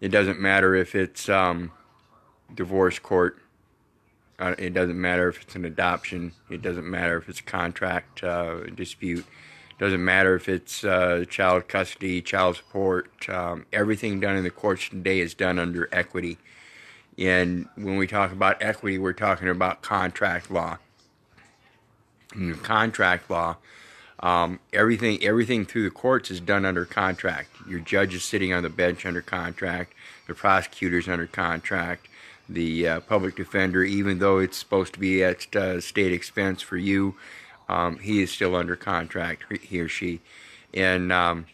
It doesn't matter if it's divorce court. It doesn't matter if it's an adoption. It doesn't matter if it's a contract dispute. It doesn't matter if it's child custody, child support. Everything done in the courts today is done under equity. And when we talk about equity, we're talking about contract law. In contract law, everything through the courts is done under contract. Your judge is sitting on the bench under contract. The prosecutor's under contract. The public defender, even though it's supposed to be at state expense for you, he is still under contract, he or she. And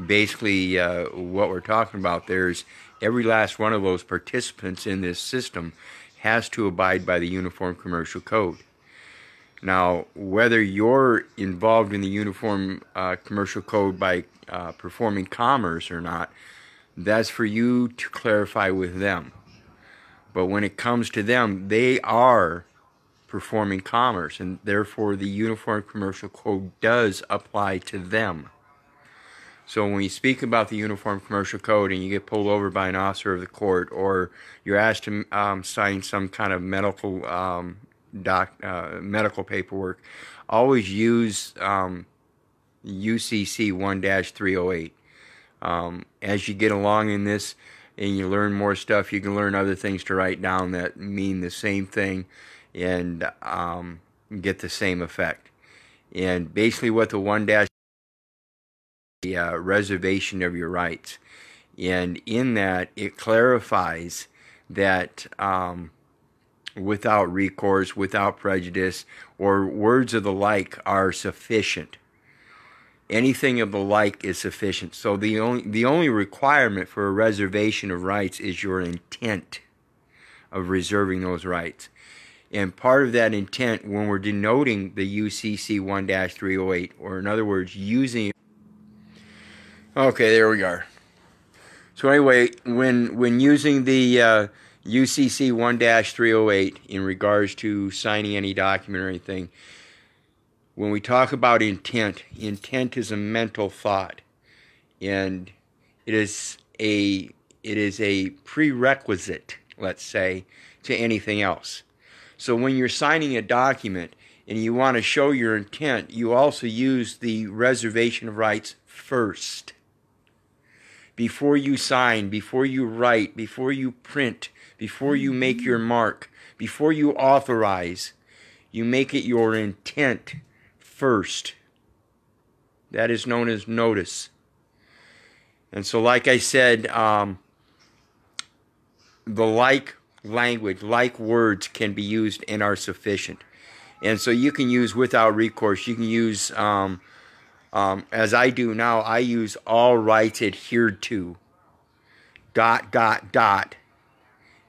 basically, what we're talking about there is every last one of those participants in this system has to abide by the Uniform Commercial Code. Now, whether you're involved in the Uniform Commercial Code by performing commerce or not, that's for you to clarify with them. But when it comes to them, they are performing commerce, and therefore the Uniform Commercial Code does apply to them. So when you speak about the Uniform Commercial Code and you get pulled over by an officer of the court, or you're asked to sign some kind of medical paperwork, always use UCC 1-308. As you get along in this and you learn more stuff, you can learn other things to write down that mean the same thing and get the same effect. And basically what the 1- the reservation of your rights. And in that, it clarifies that without recourse, without prejudice, or words of the like are sufficient. Anything of the like is sufficient. So the only requirement for a reservation of rights is your intent of reserving those rights. And part of that intent, when we're denoting the UCC 1-308, or in other words, using... Okay, there we are. So anyway, when using the UCC 1-308 in regards to signing any document or anything, when we talk about intent, intent is a mental thought, and it is a prerequisite, let's say, to anything else. So when you're signing a document and you want to show your intent, you also use the reservation of rights first. Before you sign, before you write, before you print, before you make your mark, before you authorize, you make it your intent first. That is known as notice. And so like I said, the like language, like words can be used and are sufficient. And so you can use without recourse. You can use, as I do now, I use all rights adhered to, ...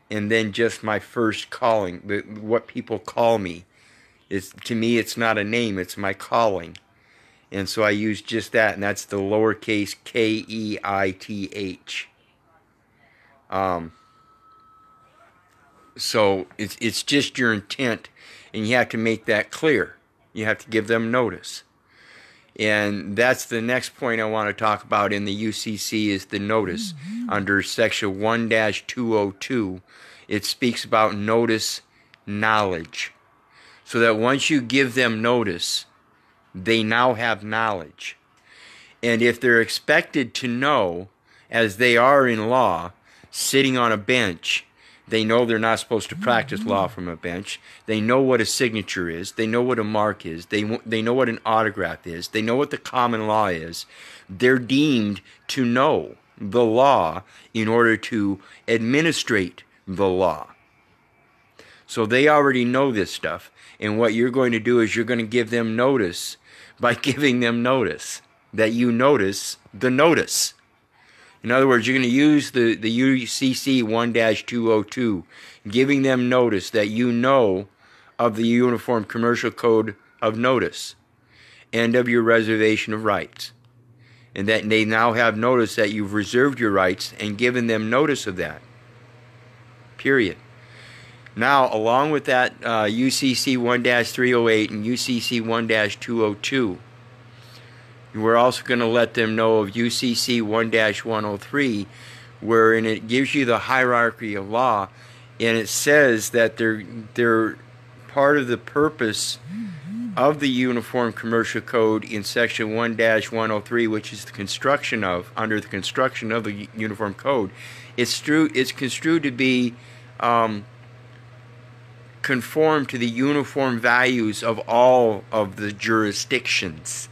and then just my first calling, what people call me. To me, it's not a name, it's my calling. And so I use just that, and that's the lowercase KEITH. So it's just your intent, and you have to make that clear. You have to give them notice. And that's the next point I want to talk about in the UCC is the notice. Under section 1-202, it speaks about notice knowledge. So that once you give them notice, they now have knowledge. And if they're expected to know, as they are in law, sitting on a bench, they know they're not supposed to practice law from a bench. They know what a signature is. They know what a mark is. They know what an autograph is. They know what the common law is. They're deemed to know the law in order to administrate the law. So they already know this stuff. And what you're going to do is you're going to give them notice by giving them notice that you notice the notice. In other words, you're going to use the UCC 1-202, giving them notice that you know of the Uniform Commercial Code of Notice and of your reservation of rights. And that they now have notice that you've reserved your rights and given them notice of that. Period. Now, along with that UCC 1-308 and UCC 1-202, we're also going to let them know of UCC 1-103, wherein it gives you the hierarchy of law, and it says that they're part of the purpose of the Uniform Commercial Code in Section 1-103, which is the construction of, under the construction of the Uniform Code. It's construed to be conform to the uniform values of all of the jurisdictions.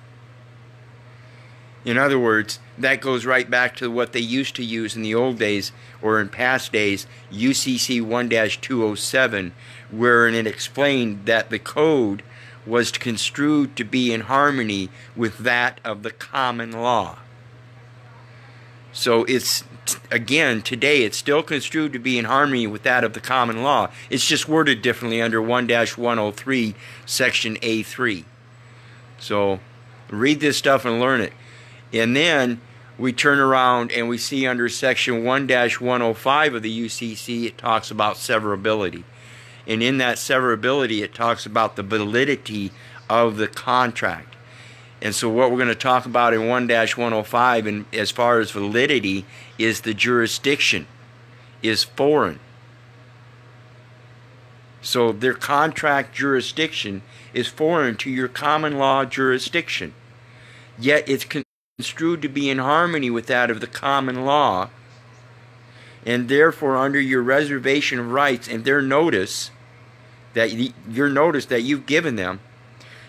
In other words, that goes right back to what they used to use in the old days, or in past days, UCC 1-207, wherein it explained that the code was construed to be in harmony with that of the common law. So it's, again, today it's still construed to be in harmony with that of the common law. It's just worded differently under 1-103, Section A3. So read this stuff and learn it. And then we turn around and we see under Section 1-105 of the UCC, it talks about severability. And in that severability, it talks about the validity of the contract. And so what we're going to talk about in 1-105, and as far as validity, is the jurisdiction is foreign. So their contract jurisdiction is foreign to your common law jurisdiction. Yet it's construed to be in harmony with that of the common law. And therefore, under your reservation of rights and their notice, your notice that you've given them,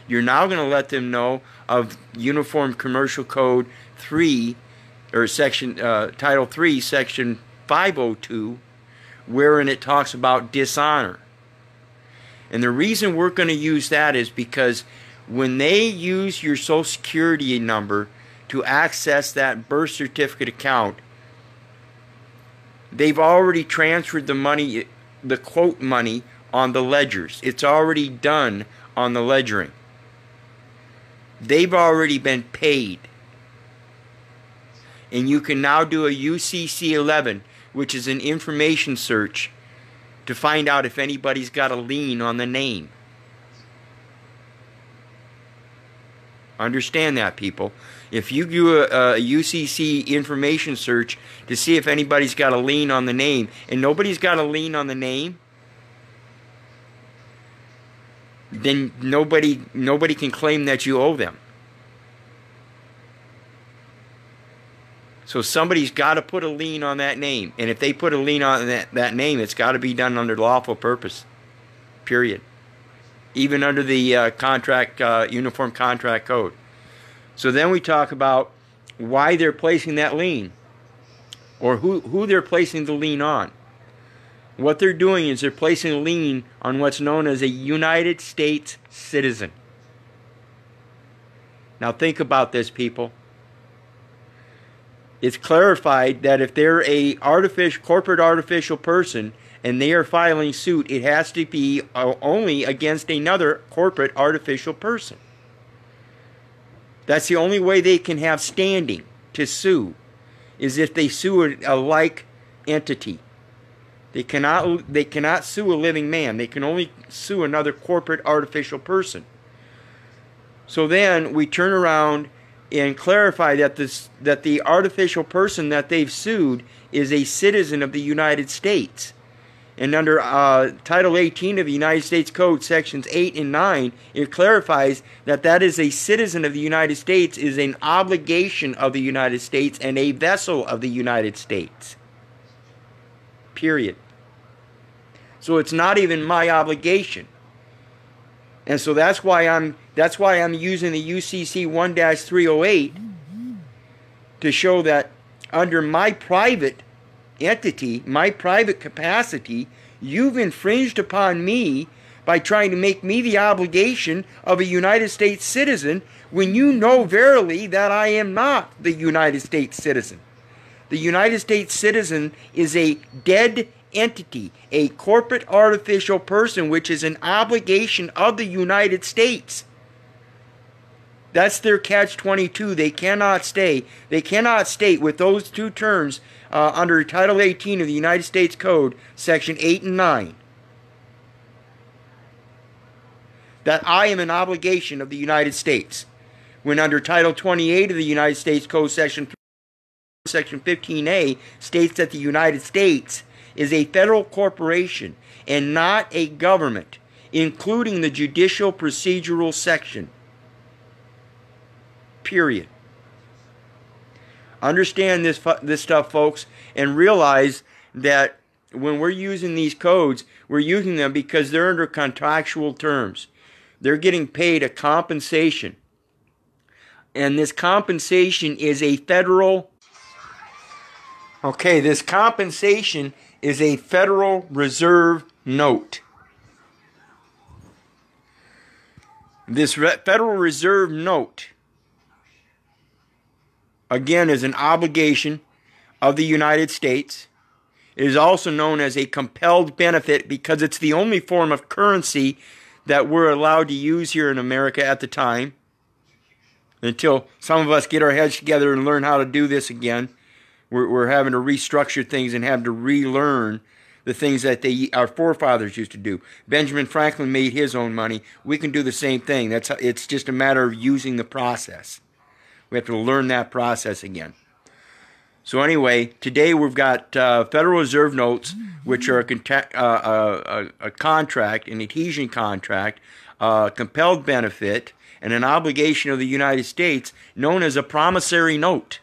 you're now going to let them know of Uniform Commercial Code 3, or Section Title 3, Section 502, wherein it talks about dishonor. And the reason we're going to use that is because when they use your Social Security number to access that birth certificate account, they've already transferred the money, the quote money, on the ledgers. It's already done on the ledgering. They've already been paid. And you can now do a UCC 11, which is an information search, to find out if anybody's got a lien on the name. Understand that, people. If you do a UCC information search to see if anybody's got a lien on the name, and nobody's got a lien on the name, then nobody can claim that you owe them. So somebody's got to put a lien on that name. And if they put a lien on that name, it's got to be done under lawful purpose. Period. Even under the Uniform Contract Code. So then we talk about why they're placing that lien, or who they're placing the lien on. What they're doing is they're placing a lien on what's known as a United States citizen. Now think about this, people. It's clarified that if they're a corporate artificial person and they are filing suit, it has to be only against another corporate artificial person. That's the only way they can have standing to sue, is if they sue a like entity. They cannot sue a living man. They can only sue another corporate artificial person. So then we turn around and clarify that the artificial person that they've sued is a citizen of the United States. And under Title 18 of the United States Code, Sections 8 and 9, it clarifies that that is a citizen of the United States, is an obligation of the United States, and a vessel of the United States. Period. So it's not even my obligation. And so that's why I'm using the UCC 1-308 to show that under my private entity, my private capacity, you've infringed upon me by trying to make me the obligation of a United States citizen when you know verily that I am not the United States citizen. The United States citizen is a dead entity, a corporate artificial person, which is an obligation of the United States. That's their catch-22. They cannot state with those two terms under Title 18 of the United States Code, Section 8 and 9, that I am an obligation of the United States, when under Title 28 of the United States Code, Section Section 15A states that the United States is a federal corporation and not a government, including the judicial procedural section. Period. Understand this stuff, folks, and realize that when we're using these codes, we're using them because they're under contractual terms. They're getting paid a compensation. And this compensation is a federal... Okay, this compensation is a Federal Reserve note. This Federal Reserve note, again, is an obligation of the United States. It is also known as a compelled benefit because it's the only form of currency that we're allowed to use here in America at the time, until some of us get our heads together and learn how to do this again. We're having to restructure things and have to relearn the things that our forefathers used to do. Benjamin Franklin made his own money. We can do the same thing. It's just a matter of using the process. We have to learn that process again. So anyway, today we've got Federal Reserve notes, which are a contract, an adhesion contract, compelled benefit, and an obligation of the United States known as a promissory note.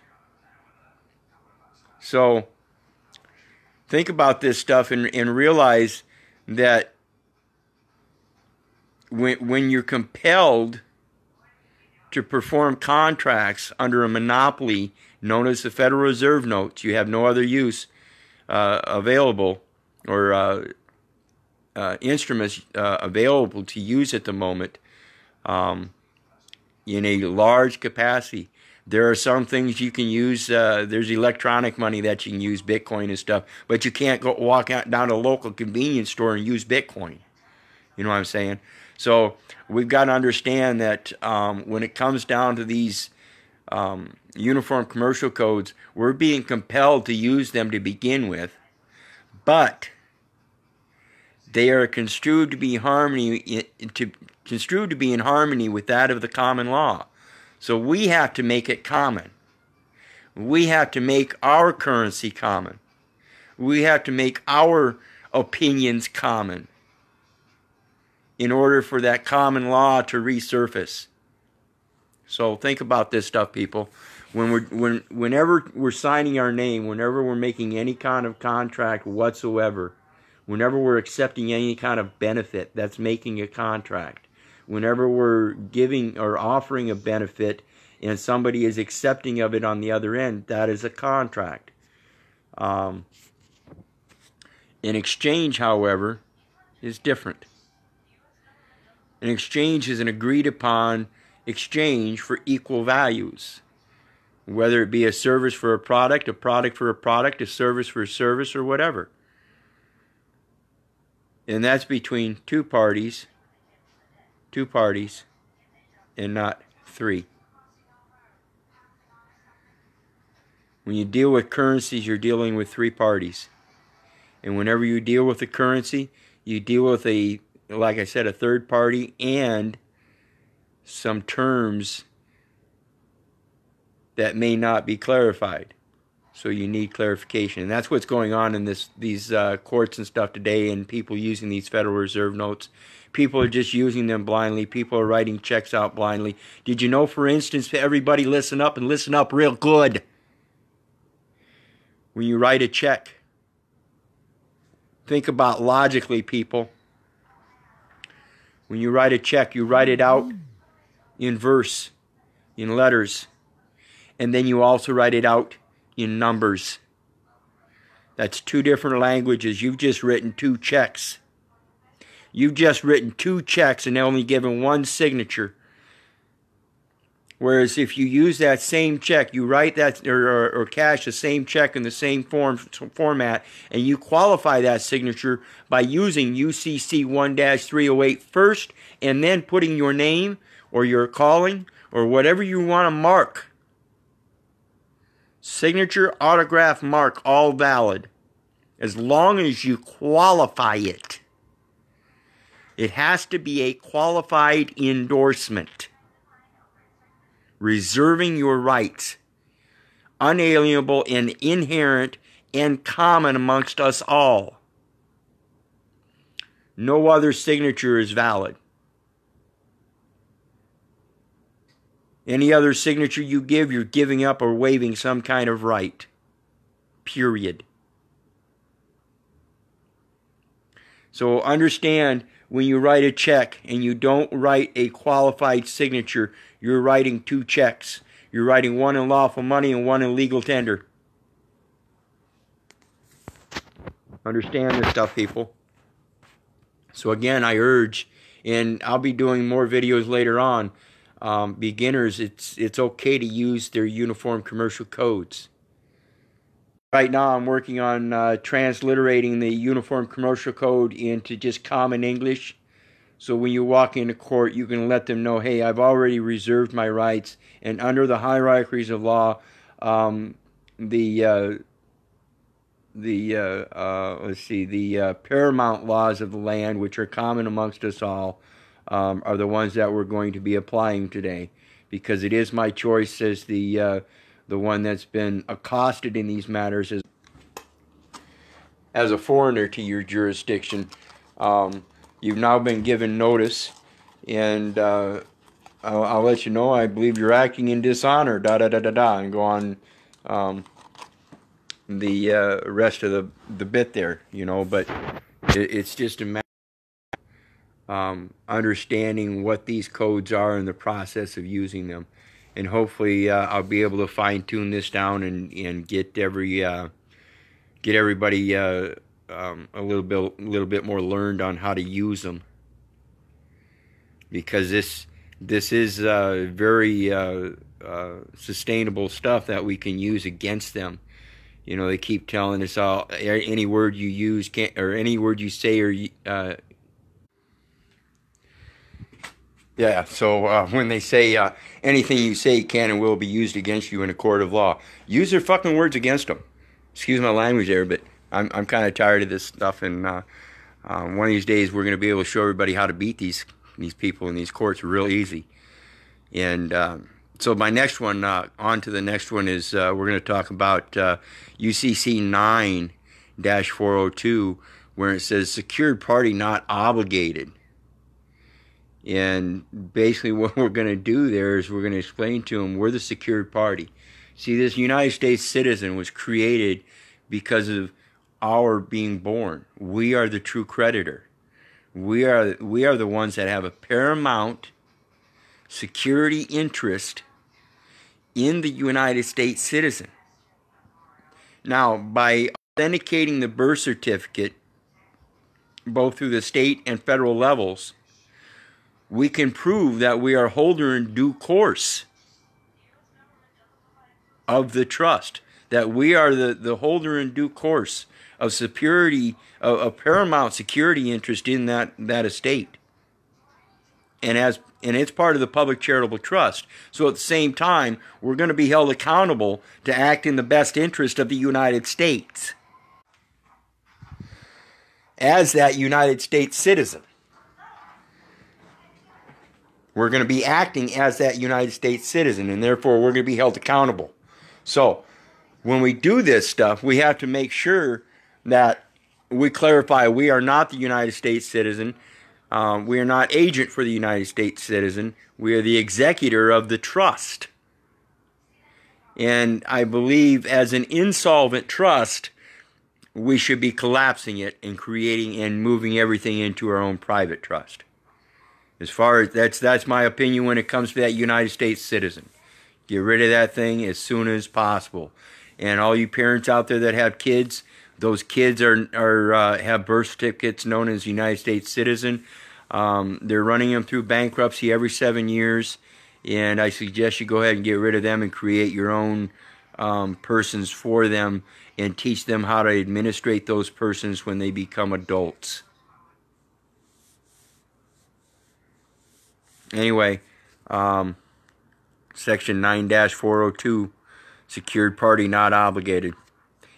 So think about this stuff and realize that when you're compelled to perform contracts under a monopoly known as the Federal Reserve notes, you have no other use available or instruments available to use at the moment in a large capacity. There are some things you can use. There's electronic money that you can use, Bitcoin and stuff, but you can't go walk out down to a local convenience store and use Bitcoin. You know what I'm saying? So we've got to understand that when it comes down to these uniform commercial codes, we're being compelled to use them to begin with, but they are construed to be in harmony with that of the common law. So we have to make it common. We have to make our currency common. We have to make our opinions common in order for that common law to resurface. So think about this stuff, people. Whenever we're signing our name, whenever we're making any kind of contract whatsoever, whenever we're accepting any kind of benefit, that's making a contract. Whenever we're giving or offering a benefit and somebody is accepting of it on the other end, that is a contract. An exchange, however, is different. An exchange is an agreed upon exchange for equal values, whether it be a service for a product for a product, a service for a service, or whatever. And that's between two parties, and not three. When you deal with currencies, you're dealing with three parties. And whenever you deal with a currency, you deal with like I said, a third party and some terms that may not be clarified. So you need clarification. And that's what's going on in these courts and stuff today, and people using these Federal Reserve notes. People are just using them blindly. People are writing checks out blindly. Did you know, for instance, everybody listen up and listen up real good. When you write a check, think about logically, people. When you write a check, you write it out in verse, in letters, and then you also write it out in numbers. That's two different languages. You've just written two checks. You've just written two checks and only given one signature. Whereas if you use that same check, you write that or cash the same check in the same format, and you qualify that signature by using UCC 1-308 first, and then putting your name or your calling or whatever you want to mark. Signature, autograph, mark, all valid. As long as you qualify it. It has to be a qualified endorsement, reserving your rights unalienable, and inherent and common amongst us all. No other signature is valid. Any other signature you give, you're giving up or waiving some kind of right. Period. So understand, when you write a check and you don't write a qualified signature, you're writing two checks. You're writing one in lawful money and one in legal tender. Understand this stuff, people. So again, I urge, and I'll be doing more videos later on, beginners, it's okay to use their uniform commercial codes. Right now I'm working on transliterating the uniform commercial code into just common English. So when you walk into court, you can let them know, hey, I've already reserved my rights, and under the hierarchies of law, the paramount laws of the land, which are common amongst us all, are the ones that we're going to be applying today, because it is my choice as the one that's been accosted in these matters as a foreigner to your jurisdiction. You've now been given notice, and I'll let you know, I believe you're acting in dishonor, and go on the rest of the bit there, but it's just a matter of understanding what these codes are and the process of using them. And hopefully I'll be able to fine-tune this down and get everybody a little bit more learned on how to use them, because this is very sustainable stuff that we can use against them. They keep telling us any word you use can't, or any word you say, or yeah. So when they say anything you say can and will be used against you in a court of law, use their fucking words against them. Excuse my language there, but I'm kind of tired of this stuff, and one of these days we're going to be able to show everybody how to beat these people in these courts real easy. And so my next one, on to the next one, is we're going to talk about UCC 9-402, where it says secured party not obligated. And basically what we're going to do there is we're going to explain to them we're the secured party. See, this United States citizen was created because of our being born. We are the true creditor. We are the ones that have a paramount security interest in the United States citizen. Now, by authenticating the birth certificate, both through the state and federal levels, we can prove that we are holder in due course of the trust, that we are the holder in due course of security, of paramount security interest in that estate. And it's part of the public charitable trust. So at the same time, we're going to be held accountable to act in the best interest of the United States as that United States citizen. We're going to be acting as that United States citizen, and therefore we're going to be held accountable. So when we do this stuff, we have to make sure that we clarify we are not the United States citizen. We are not agent for the United States citizen. We are the executor of the trust. And I believe as an insolvent trust, we should be collapsing it and creating and moving everything into our own private trust. As far as that's my opinion when it comes to that United States citizen. Get rid of that thing as soon as possible. And all you parents out there that have kids, those kids have birth certificates known as United States citizen. They're running them through bankruptcy every 7 years, and I suggest you go ahead and get rid of them and create your own persons for them and teach them how to administrate those persons when they become adults. Anyway, Section 9-402, secured party not obligated.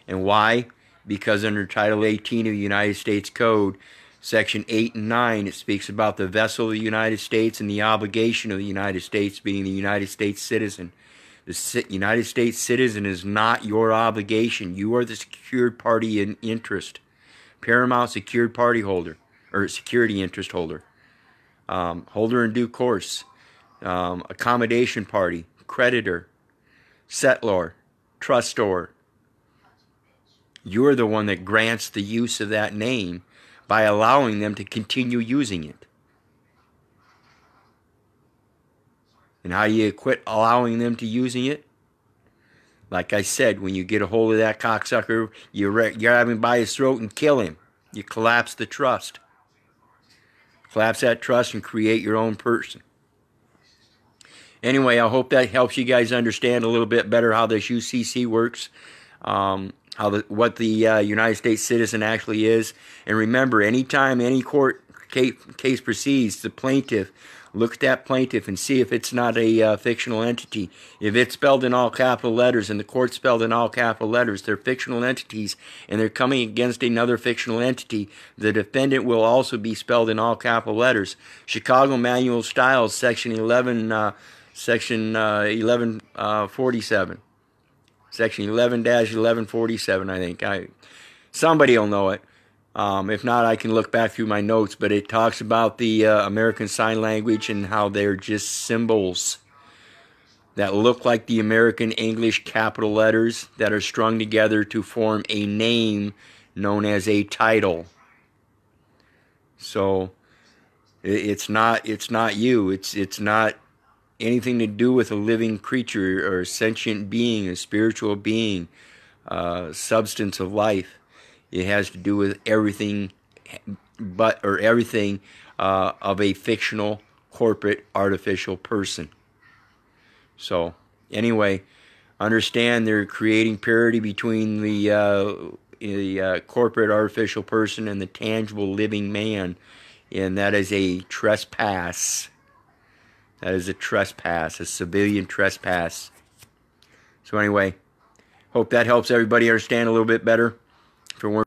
And why? Because under Title 18 of the United States Code, Section 8 and 9, it speaks about the vessel of the United States and the obligation of the United States being the United States citizen. The United States citizen is not your obligation. You are the secured party in interest, paramount secured party holder, or security interest holder, holder in due course, accommodation party, creditor, settlor, trustor. You're the one that grants the use of that name by allowing them to continue using it. And how you quit allowing them to using it? Like I said, when you get a hold of that cocksucker, you grab him by his throat and kill him. You collapse the trust. Collapse that trust and create your own person. Anyway, I hope that helps you guys understand a little bit better how this UCC works, what the United States citizen actually is. And remember, anytime any court case proceeds, the plaintiff, look at that plaintiff and see if it's not a fictional entity. If it's spelled in all capital letters and the court spelled in all capital letters, they're fictional entities and they're coming against another fictional entity. The defendant will also be spelled in all capital letters. Chicago Manual Styles, Section 1147. Section 11-1147, I think. Somebody will know it. If not, I can look back through my notes, but it talks about the American Sign Language and how they're just symbols that look like the American English capital letters that are strung together to form a name known as a title. So it's not you. It's not anything to do with a living creature or a sentient being, a spiritual being, substance of life. It has to do with everything of a fictional, corporate, artificial person. So, anyway, understand they're creating parity between the corporate, artificial person and the tangible, living man, and that is a trespass. That is a trespass, a civilian trespass. So anyway, hope that helps everybody understand a little bit better. For